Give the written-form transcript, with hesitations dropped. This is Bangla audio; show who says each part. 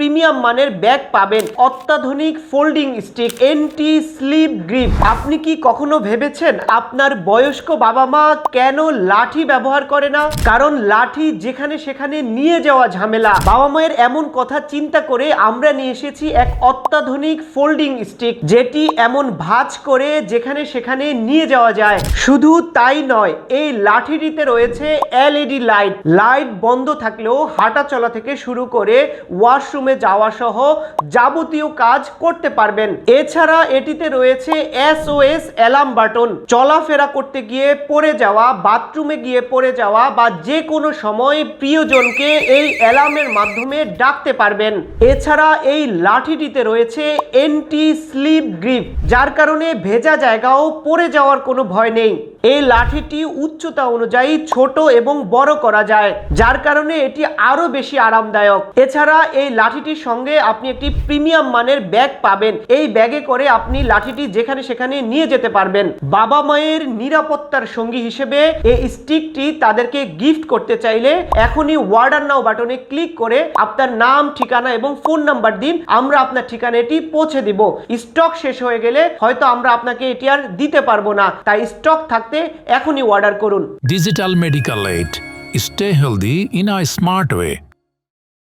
Speaker 1: প্রিমিয়াম মানের ব্যাগ পাবেন। অত্যাধুনিক folding stick, anti slip grip. আপনি কি কখনো ভেবেছেন আপনার বয়স্ক বাবা মা কেন লাঠি ব্যবহার করে না? কারণ লাঠি যেখানে সেখানে নিয়ে যাওয়া ঝামেলা। বাবা মায়ের এমন কথা চিন্তা করে আমরা নিয়ে এসেছি এক অত্যাধুনিক ফোল্ডিং স্টিক, যেটি এমন ভাঁজ করে যেখানে সেখানে নিয়ে যাওয়া যায়। শুধু তাই নয়, এই লাঠিটিতে রয়েছে এলইডি লাইট। লাইট বন্ধ থাকলেও হাঁটা চলা থেকে শুরু করে ওয়াশরুমে যাওয়া সহ যাবতীয় কাজ করতে পারবেন। এছাড়া এটিতে রয়েছে SOS অ্যালার্ম বাটন। চলাফেরা করতে গিয়ে পড়ে যাওয়া, বাথরুমে গিয়ে পড়ে যাওয়া বা যে কোনো সময় প্রিয়জনকে এই অ্যালার্মের মাধ্যমে ডাকতে পারবেন। এছাড়া এই লাঠিটিতে রয়েছে এন্টি স্লিপ গ্রিপ, যার কারণে ভেজা জায়গাও পড়ে যাওয়ার কোনো ভয় নেই। এই লাঠিটি উচ্চতা অনুযায়ী ছোট এবং বড় করা যায়, যার কারণে এটি আরো বেশি আরামদায়ক। এছাড়া এই লাঠিটির সঙ্গে আপনি একটি প্রিমিয়াম মানের ব্যাগ পাবেন। এই ব্যাগে করে আপনি লাঠিটি যেখানে সেখানে নিয়ে যেতে পারবেন। বাবা মায়ের নিরাপত্তার সঙ্গী হিসেবে এই স্টিকটি তাদেরকে গিফট করতে চাইলে এখনই অর্ডার নাও বাটনে ক্লিক করে আপনার নাম, ঠিকানা এবং ফোন নাম্বার দিন। আমরা আপনার ঠিকানাটি পৌঁছে দিব। স্টক শেষ হয়ে গেলে হয়তো আমরা আপনাকে এটি আর দিতে পারবো না, তাই স্টক থাকতে এখনই অর্ডার করুন।
Speaker 2: Digital Medical Aid. Stay healthy in a smart way.